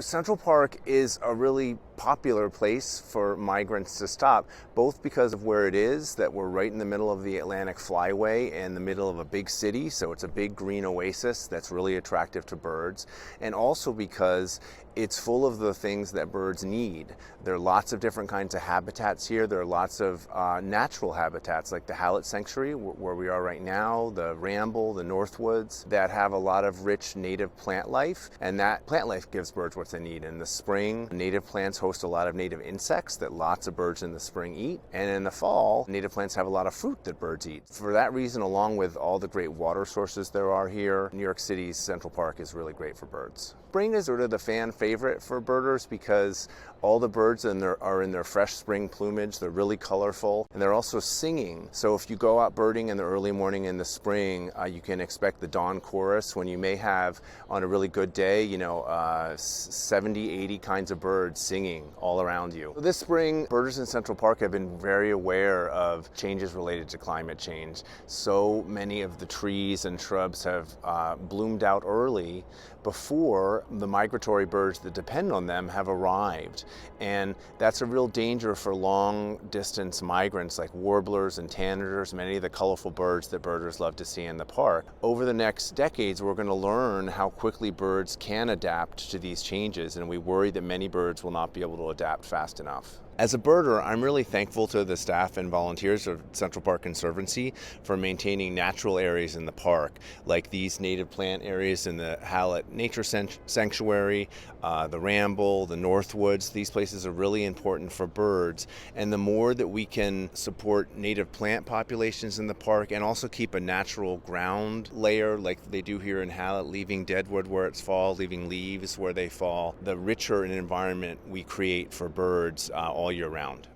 Central Park is a really popular place for migrants to stop, both because of where it is, that we're right in the middle of the Atlantic Flyway in the middle of a big city, so it's a big green oasis that's really attractive to birds, and also because it's full of the things that birds need. There are lots of different kinds of habitats here. There are lots of natural habitats like the Hallett Sanctuary, where we are right now, the Ramble, the Northwoods, that have a lot of rich native plant life, and that plant life gives birds what they need. In the spring, native plants host a lot of native insects that lots of birds in the spring eat, and in the fall, native plants have a lot of fruit that birds eat. For that reason, along with all the great water sources there are here, New York City's Central Park is really great for birds. Spring is sort of the fan favorite for birders because all the birds are in their fresh spring plumage. They're really colorful, and they're also singing. So if you go out birding in the early morning in the spring, you can expect the dawn chorus when you may have, on a really good day, 70, 80 kinds of birds singing all around you. This spring, birders in Central Park have been very aware of changes related to climate change. So many of the trees and shrubs have bloomed out early before the migratory birds that depend on them have arrived. And that's a real danger for long distance migrants like warblers and tanagers, many of the colorful birds that birders love to see in the park. Over the next decades, we're going to learn how quickly birds can adapt to these changes, and we worry that many birds will not be able to adapt fast enough. As a birder, I'm really thankful to the staff and volunteers of Central Park Conservancy for maintaining natural areas in the park, like these native plant areas in the Hallett Nature Sanctuary, the Ramble, the Northwoods. These places are really important for birds, and the more that we can support native plant populations in the park and also keep a natural ground layer like they do here in Hallett, leaving deadwood where it's fall, leaving leaves where they fall, the richer an environment we create for birds all year round.